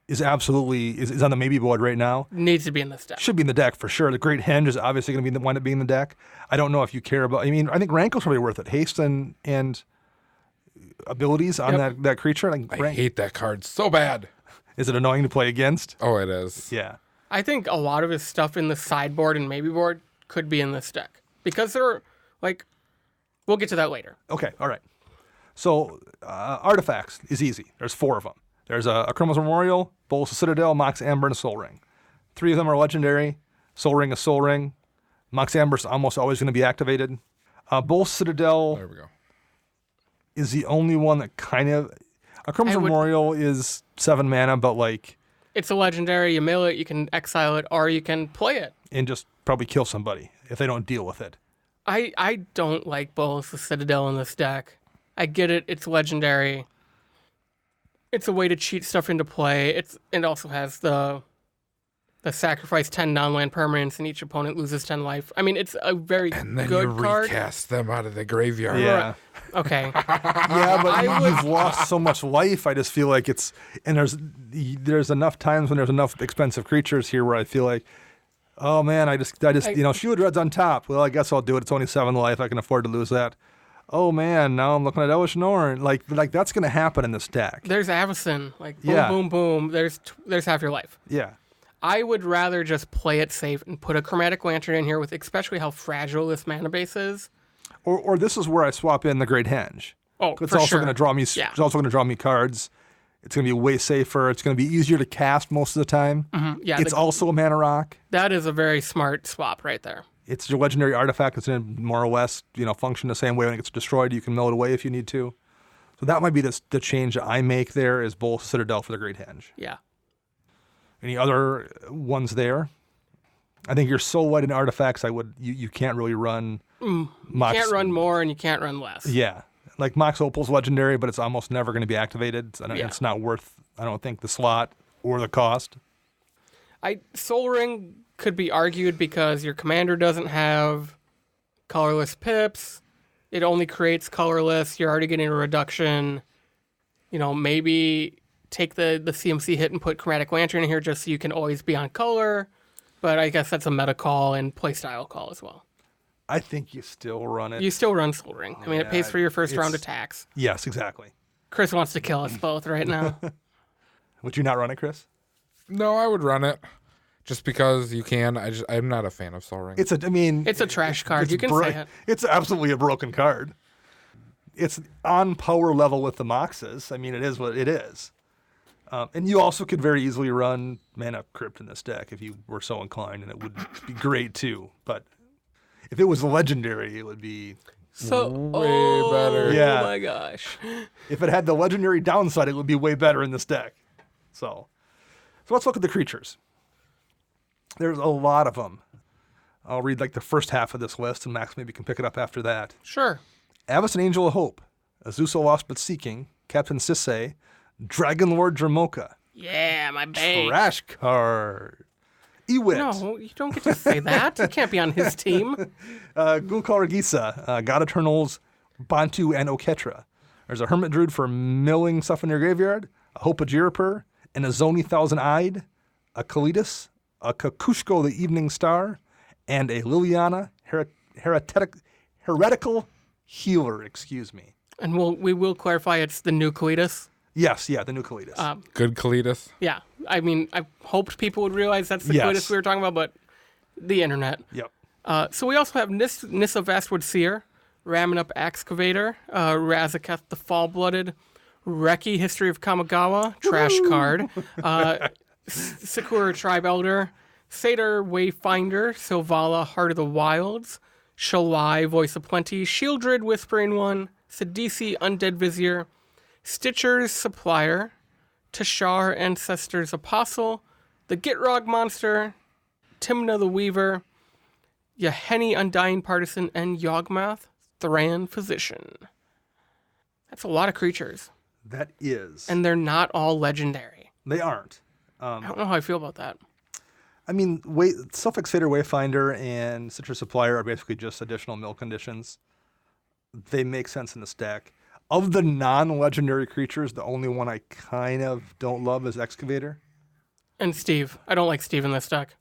is absolutely is on the maybe board right now. Needs to be in this deck. Should be in the deck for sure. The Great Henge is obviously going to be wind up being in the deck. I don't know if you care about. I mean, I think Rankle's probably worth it. Haste and abilities on that creature. I hate that card so bad. Is it annoying to play against? Oh, it is. Yeah. I think a lot of his stuff in the sideboard and maybe board could be in this deck because they're like. We'll get to that later. Okay. All right. So artifacts is easy. There's 4 of them. There's a Criminal's Memorial, Bolas of Citadel, Mox Amber, and a Soul Ring. 3 of them are legendary. Soul Ring is Soul Ring. Mox Amber is almost always going to be activated. Bolas Citadel There we go. is the only one that kind of... A Criminal's Memorial is 7 mana, but like... It's a legendary. You mill it, you can exile it, or you can play it. And just probably kill somebody if they don't deal with it. I don't like Bolas of Citadel in this deck. I get it. It's legendary. It's a way to cheat stuff into play. It also has the sacrifice 10 non-land permanents and each opponent loses 10 life. I mean, it's a very good card. And then you recast them out of the graveyard. Yeah. Okay. Yeah, but you've lost so much life. I just feel like it's... And there's enough times when there's enough expensive creatures here where I feel like, oh man, I just Shield Red's on top. Well, I guess I'll do it. It's only 7 life. I can afford to lose that. Oh man, now I'm looking at Elish Norn. Like that's going to happen in this deck. There's Avacyn. Like boom, boom, boom. There's half your life. Yeah. I would rather just play it safe and put a Chromatic Lantern in here with especially how fragile this mana base is. Or this is where I swap in the Great Henge. Oh, it's for also sure. going to draw me. Yeah. It's also going to draw me cards. It's going to be way safer. It's going to be easier to cast most of the time. Mm-hmm. Yeah, it's also a mana rock. That is a very smart swap right there. It's your legendary artifact. It's going to more or less, function the same way. When it gets destroyed, you can mill it away if you need to. So that might be the change that I make there is Bolas Citadel for the Great Henge. Yeah. Any other ones there? I think you're so light in artifacts. You can't really run. You can't run more and you can't run less. Yeah. Like Mox Opal's legendary, but it's almost never going to be activated. It's not worth, I don't think, the slot or the cost. Soul Ring could be argued because your commander doesn't have colorless pips. It only creates colorless. You're already getting a reduction. Maybe take the CMC hit and put Chromatic Lantern in here just so you can always be on color. But I guess that's a meta call and playstyle call as well. I think you still run it. You still run Soul Ring. I mean, it pays for your first round attacks. Yes, exactly. Chris wants to kill us both right now. Would you not run it, Chris? No, I would run it. Just because you can. I'm not a fan of Soul Ring. It's a trash card. You can say it. It's absolutely a broken card. It's on power level with the Moxes. I mean, it is what it is. And you also could very easily run Mana Crypt in this deck if you were so inclined, and it would be great too. But if it was legendary, it would be way better. Yeah. Oh my gosh. If it had the legendary downside, it would be way better in this deck. So let's look at the creatures. There's a lot of them. I'll read the first half of this list, and Max maybe can pick it up after that. Sure. Avacyn Angel of Hope, Azusa Lost But Seeking, Captain Sisay, Dragon Lord Dramoka. Yeah, my babe. Trash card. Ewit. No, you don't get to say that. You can't be on his team. Gulkar Regisa, God Eternals, Bantu, and Oketra. There's a Hermit Druid for milling stuff in your graveyard, a Hope of Jirapur, an Azoni Thousand-Eyed, a Kalidas, a Kakushko the Evening Star, and a Liliana Heretical Healer, excuse me. And we will clarify it's the new Cletus. Yes, the new Kalidas. Good Kalidas. Yeah. I mean, I hoped people would realize that's the Cletus we were talking about, but the internet. Yep. So we also have Nissa Vastwood Seer, Ramenup Excavator, Razaketh the Fall-Blooded, Reki History of Kamigawa, trash card, Sakura Tribe Elder, Satyr Wayfinder, Silvala Heart of the Wilds, Shalai Voice of Plenty, Shieldred Whispering One, Sidisi Undead Vizier, Stitcher's Supplier, Tashar Ancestor's Apostle, the Gitrog Monster, Timna the Weaver, Yaheni Undying Partisan, and Yawgmoth Thran Physician. That's a lot of creatures. That is. And they're not all legendary. They aren't. I don't know how I feel about that. I mean, Suffix Fader Wayfinder and Citrus Supplier are basically just additional mill conditions. They make sense in this deck. Of the non-legendary creatures, the only one I kind of don't love is Excavator. And Steve. I don't like Steve in this deck.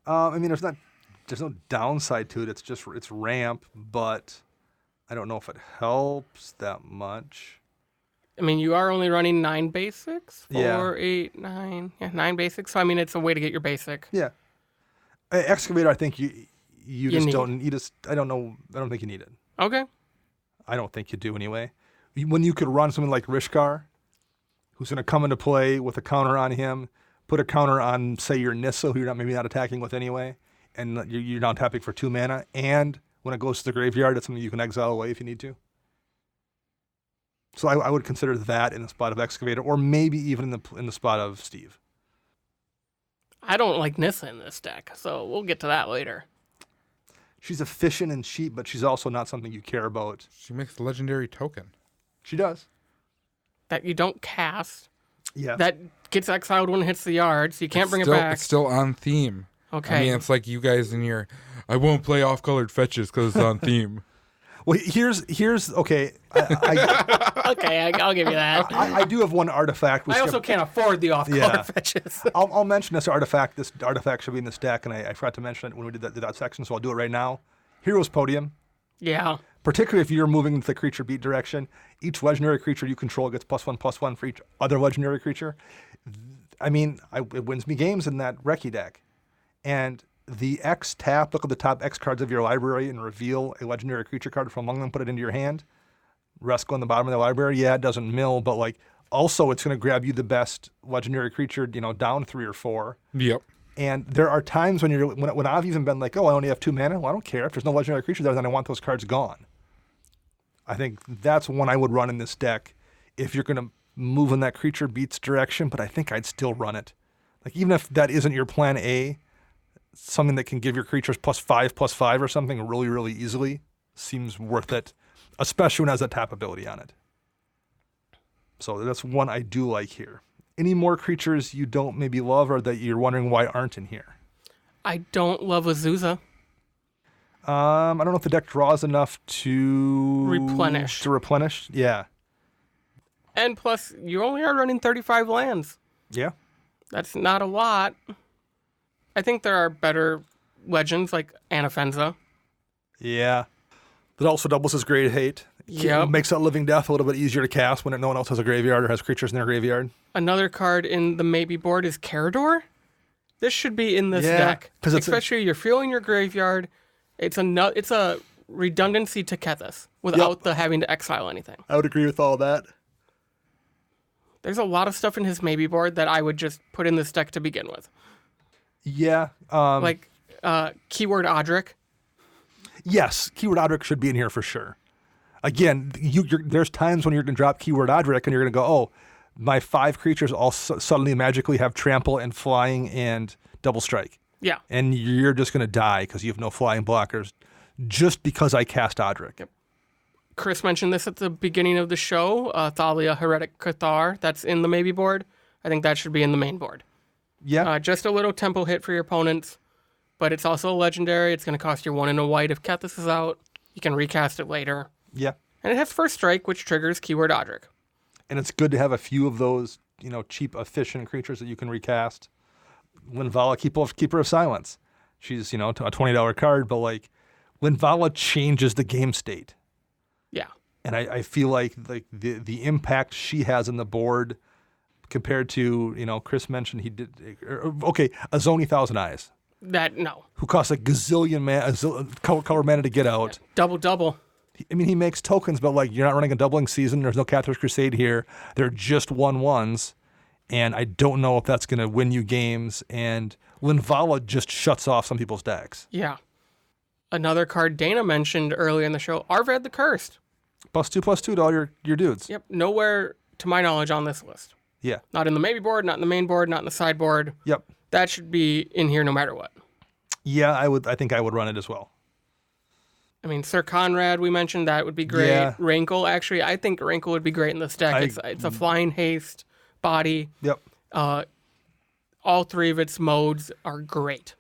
I mean, there's no downside to it. It's ramp, but I don't know if it helps that much. I mean, you are only running 9 basics? 4, Yeah. 8, 9. Yeah, 9 basics. So, I mean, it's a way to get your basic. Yeah. Excavator, I think you just need don't. I don't know. I don't think you need it. Okay. I don't think you do anyway. When you could run something like Rishkar, who's going to come into play with a counter on him, put a counter on, say, your Nissa, who you're maybe not attacking with anyway, and you're now tapping for 2 mana, and when it goes to the graveyard, it's something you can exile away if you need to. So I would consider that in the spot of Excavator, or maybe even in the spot of Steve. I don't like Nissa in this deck, so we'll get to that later. She's efficient and cheap, but she's also not something you care about. She makes a legendary token. She does. That you don't cast. Yeah. That gets exiled when it hits the yard, so you can't bring it back. It's still on theme. Okay. I mean, it's like you guys in your, I won't play off-colored fetches because it's on theme. Well, here's okay. Okay, I'll give you that. I do have one artifact. I also can't afford the off-color fetches. I'll mention this artifact. This artifact should be in this deck, and I forgot to mention it when we did that section, so I'll do it right now. Hero's Podium. Yeah. Particularly if you're moving into the creature beat direction, each legendary creature you control gets +1/+1 for each other legendary creature. I mean, it wins me games in that Reki deck. And the X tap, look at the top X cards of your library and reveal a legendary creature card from among them, put it into your hand. Rest go on the bottom of the library. Yeah, it doesn't mill, but also it's going to grab you the best legendary creature, down 3 or 4. Yep. And there are times when I've even been like, oh, I only have 2 mana. Well, I don't care. If there's no legendary creature there, then I want those cards gone. I think that's one I would run in this deck if you're going to move in that creature beats direction, but I think I'd still run it. Even if that isn't your plan A, something that can give your creatures +5/+5 or something really, really easily seems worth it, especially when it has a tap ability on it. So that's one I do like here. Any more creatures you don't maybe love or that you're wondering why aren't in here? I don't love Azusa. I don't know if the deck draws enough to replenish. Yeah. And plus, you only are running 35 lands. Yeah. That's not a lot. I think there are better legends like Anafenza. Yeah. That also doubles his Great Hate. Yep. Makes that Living Death a little bit easier to cast when no one else has a graveyard or has creatures in their graveyard. Another card in the maybe board is Carador. This should be in this deck. Especially you're filling your graveyard. It's a redundancy to Kethis without the having to exile anything. I would agree with all that. There's a lot of stuff in his maybe board that I would just put in this deck to begin with. Yeah. Keyword Odric. Yes, Keyword Odric should be in here for sure. Again, there's times when you're going to drop Keyword Odric and you're going to go, oh, my 5 creatures all suddenly magically have trample and flying and double strike. Yeah. And you're just going to die because you have no flying blockers just because I cast Odric. Yep. Chris mentioned this at the beginning of the show, Thalia Heretic Cathar. That's in the maybe board. I think that should be in the main board. Yeah. Just a little tempo hit for your opponents, but it's also a legendary. It's going to cost you 1 and a white if Kethis is out. You can recast it later. Yeah. And it has first strike, which triggers Keyword Odric. And it's good to have a few of those, cheap, efficient creatures that you can recast. Linvala, Keeper of Silence. She's, a $20 card, but Linvala changes the game state. Yeah. And I feel like the impact she has on the board compared to, Chris mentioned he did, Azoni Thousand Eyes. No. Who costs a gazillion color mana to get out. Yeah. Double. I mean, he makes tokens, but you're not running a doubling season. There's no Kathis Crusade here. They're just 1/1s. And I don't know if that's going to win you games. And Linvala just shuts off some people's decks. Yeah. Another card Dana mentioned earlier in the show, Arvad the Cursed. +2/+2 to all your dudes. Yep. Nowhere, to my knowledge, on this list. Yeah. Not in the maybe board, not in the main board, not in the sideboard. Yep. That should be in here no matter what. Yeah, I think I would run it as well. I mean, Sir Conrad, we mentioned that would be great. Yeah. Rankle, actually, I think Rankle would be great in this deck. It's a flying haste body. Yep. All 3 of its modes are great.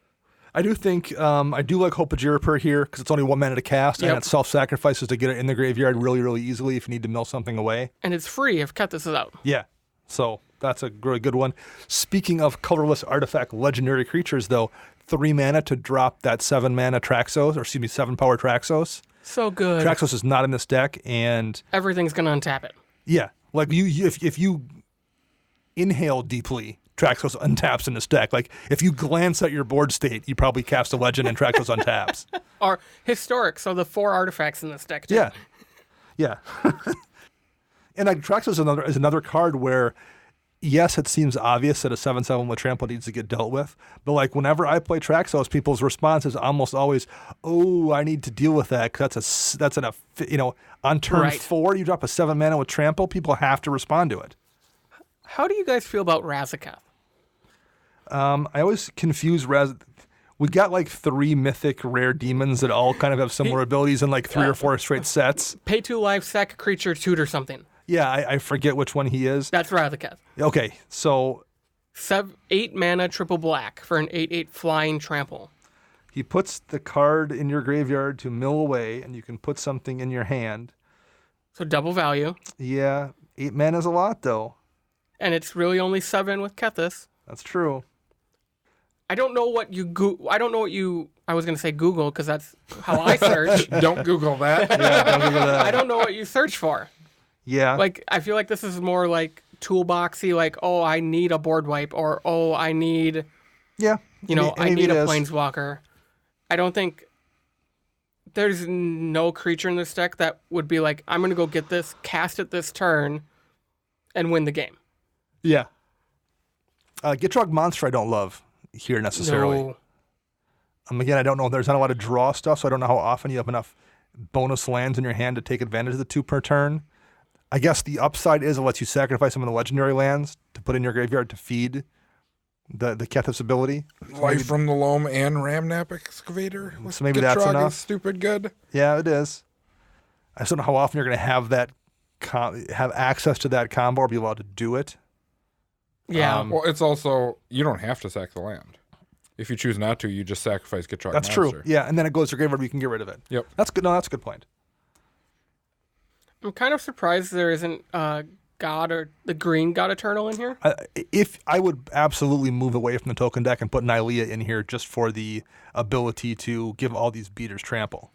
I do think I do like Hope of Jirapur here because it's only 1 mana to cast, and it self-sacrifices to get it in the graveyard really, really easily if you need to mill something away. And it's free if Kethis is out. Yeah, so that's a really good one. Speaking of colorless artifact legendary creatures, though, 3 mana to drop that 7 mana Traxos, 7 power Traxos. So good. Traxos is not in this deck, and everything's gonna untap it. Yeah, if you inhale deeply, Traxos untaps in this deck. If you glance at your board state, you probably cast a legend and Traxos untaps. Or historic, so the 4 artifacts in this deck too. Yeah. And Traxos is another card where, yes, it seems obvious that a 7/7 with trample needs to get dealt with, but whenever I play Traxos, people's response is almost always, "Oh, I need to deal with that." Cause on turn 4, you drop a 7 mana with trample, people have to respond to it. How do you guys feel about Razaketh? I always confuse we got 3 mythic rare demons that all kind of have similar abilities in 3 or 4 straight sets. Pay 2 life, sack a creature, tutor something. Yeah, I forget which one he is. That's Razaketh. Okay, so 8 mana, triple black for an 8/8 flying trample. He puts the card in your graveyard to mill away, and you can put something in your hand. So double value. Yeah, 8 mana is a lot, though. And it's really only 7 with Kethis. That's true. I don't know what I was going to say Google, because that's how I search. Don't Google that. Yeah, don't Google that. I don't know what you search for. Yeah. I feel like this is more toolboxy, oh, I need a board wipe, or, oh, I need... Yeah. I need a Planeswalker. I don't think... There's no creature in this deck that would be I'm going to go get this, cast it this turn, and win the game. Yeah. Gitrog Monster I don't love here necessarily. No. Again, I don't know. There's not a lot of draw stuff, so I don't know how often you have enough bonus lands in your hand to take advantage of the 2 per turn. I guess the upside is it lets you sacrifice some of the legendary lands to put in your graveyard to feed the Kethis ability. Life from the Loam and Ramnap Excavator. So maybe that's enough. Is stupid good. Yeah, it is. I just don't know how often you're going to have that have access to that combo or be allowed to do it. Yeah. Well, it's also, you don't have to sack the land. If you choose not to, you just sacrifice Get Truck That's Monster. true. Yeah, and then it goes to graveyard. You can get rid of it. Yep. That's good. No, that's a good point. I'm kind of surprised there isn't God or the green God Eternal in here. If I would absolutely move away from the token deck and put Nylea in here just for the ability to give all these beaters trample.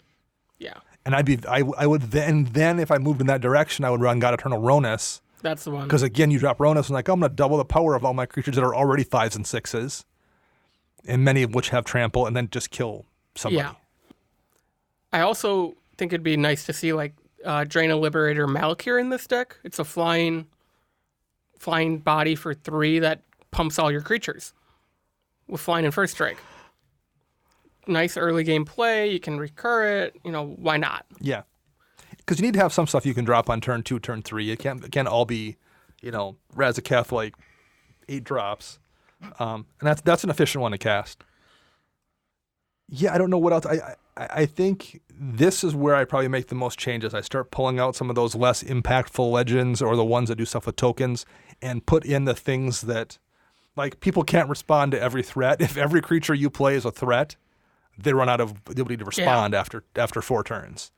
Yeah. And I would then if I moved in that direction, I would run God Eternal Ronus. That's the one. Because again, you drop Ronus and like, I'm going to double the power of all my creatures that are already 5s and 6s, and many of which have trample, and then just kill somebody. Yeah. I also think it'd be nice to see like Draina Liberator Malakir in this deck. It's a flying body for 3 that pumps all your creatures with flying and first strike. Nice early game play. You can recur it. Why not? Yeah. Because you need to have some stuff you can drop on turn 2, turn 3. It can't all be, Razaketh like 8 drops. And that's an efficient one to cast. Yeah, I don't know what else. I think this is where I probably make the most changes. I start pulling out some of those less impactful legends or the ones that do stuff with tokens and put in the things that, like, people can't respond to every threat. If every creature you play is a threat, they run out of the ability to respond after 4 turns.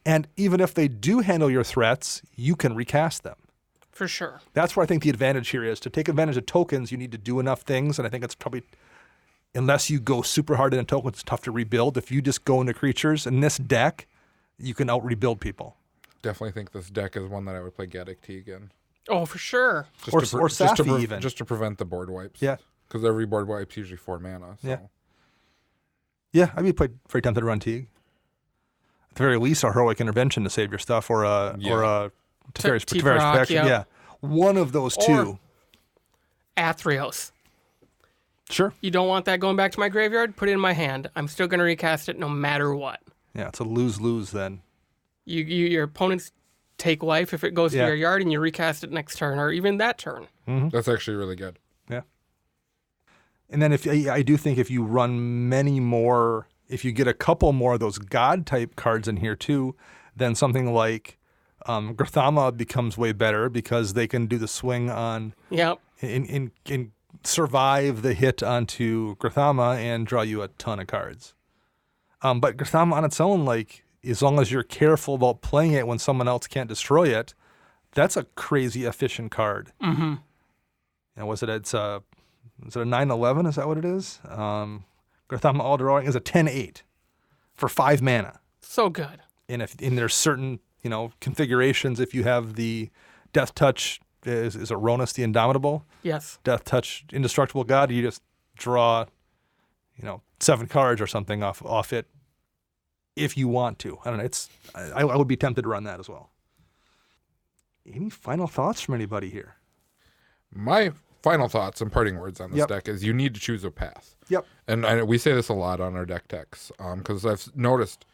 And even if they do handle your threats, you can recast them. For sure. That's where I think the advantage here is. To take advantage of tokens, you need to do enough things, and I think it's probably, unless you go super hard into tokens, it's tough to rebuild. If you just go into creatures in this deck, you can out-rebuild people. Definitely think this deck is one that I would play Gaddock Teeg in. Oh, for sure. Or Safi even. Just to prevent the board wipes. Yeah. Because every board wipe's usually 4 mana. So. Yeah. Yeah, I'd be very tempted to run Teeg. At the very least, a Heroic Intervention to save your stuff, or a Teferi's Protection. Yeah. One of those two. Athreos. Sure. You don't want that going back to my graveyard? Put it in my hand. I'm still going to recast it no matter what. Yeah, it's a lose-lose then. Your opponents take life if it goes to your yard, and you recast it next turn, or even that turn. Mm-hmm. That's actually really good. Yeah. And then I do think if you run many more, if you get a couple more of those God-type cards in here too, then something like Garthama becomes way better because they can do the swing on... Yep. In survive the hit onto Garthama and draw you a ton of cards. But Garthama on its own, like, as long as you're careful about playing it when someone else can't destroy it, that's a crazy efficient card. Mm-hmm. Is it a 9/11? Is that what it is? Garthama All Drawing is a 10/8 for 5 mana. So good. And there's certain, configurations, if you have the Death Touch, is it Ronus the Indomitable? Yes. Death Touch Indestructible God, you just draw, 7 cards or something off it if you want to. I don't know. I would be tempted to run that as well. Any final thoughts from anybody here? My final thoughts and parting words on this deck is you need to choose a path. Yep. And we say this a lot on our deck techs because I've noticed,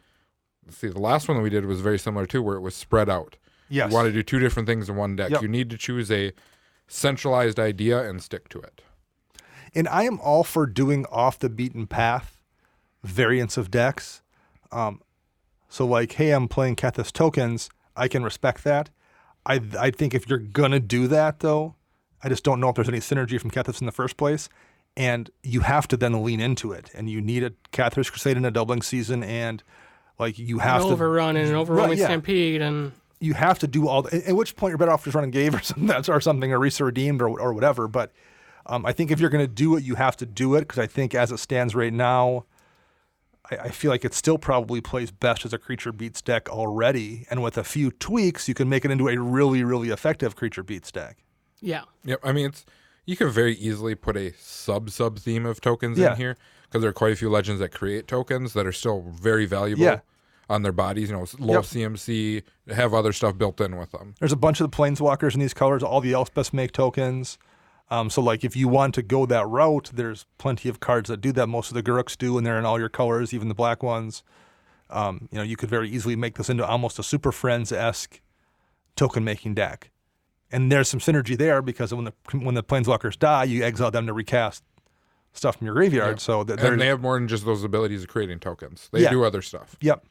the last one that we did was very similar too, where it was spread out. Yes. You want to do 2 different things in one deck. Yep. You need to choose a centralized idea and stick to it. And I am all for doing off the beaten path variants of decks. So like, hey, I'm playing Kethis tokens. I can respect that. I think if you're going to do that, though, I just don't know if there's any synergy from Kethis in the first place. And you have to then lean into it. And you need a Kathis Crusade in a doubling season. And like, you have to overrun and an overwhelming stampede. And you have to do all. At which point you're better off just running Gave or something, or Risa Redeemed or whatever. But I think if you're going to do it, you have to do it. Because I think as it stands right now, I feel like it still probably plays best as a creature beats deck already. And with a few tweaks, you can make it into a really, really effective creature beats deck. Yeah. Yep. I mean, you can very easily put a sub theme of tokens in here because there are quite a few legends that create tokens that are still very valuable on their bodies. Low CMC, have other stuff built in with them. There's a bunch of the Planeswalkers in these colors. All the Elspeths make tokens. So like if you want to go that route, there's plenty of cards that do that. Most of the Guruks do, and they're in all your colors, even the black ones. You could very easily make this into almost a Super Friends-esque token making deck. And there's some synergy there because when the Planeswalkers die, you exile them to recast stuff from your graveyard. Yep. So and they have more than just those abilities of creating tokens. They do other stuff. Yep.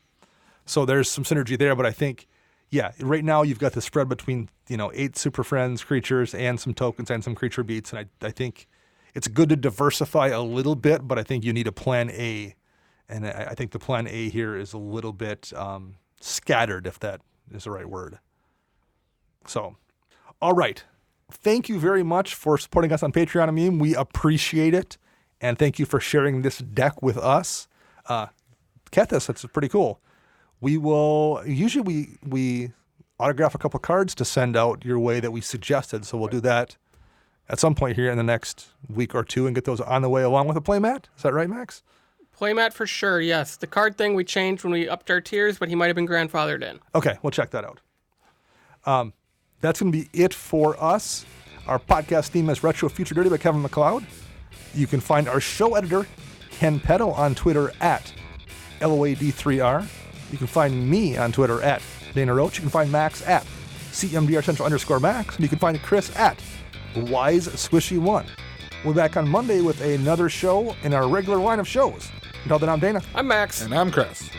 So there's some synergy there, but I think, right now you've got the spread between 8 Super Friends creatures and some tokens and some creature beats, and I think it's good to diversify a little bit, but I think you need a plan A. And I think the plan A here is a little bit scattered, if that is the right word. So, all right. Thank you very much for supporting us on Patreon and Meme. We appreciate it. And thank you for sharing this deck with us. Kethis, that's pretty cool. We autograph a couple cards to send out your way that we suggested. So we'll do that at some point here in the next week or two and get those on the way along with a playmat. Is that right, Max? Playmat for sure, yes. The card thing we changed when we upped our tiers, but he might have been grandfathered in. Okay, we'll check that out. That's going to be it for us. Our podcast theme is Retro Future Dirty by Kevin MacLeod. You can find our show editor, Ken Peddle, on Twitter at LOAD3R. You can find me on Twitter at Dana Roach. You can find Max at CMDR_Max. And you can find Chris at WiseSwishy1. We'll be back on Monday with another show in our regular line of shows. Until then, I'm Dana. I'm Max. And I'm Chris.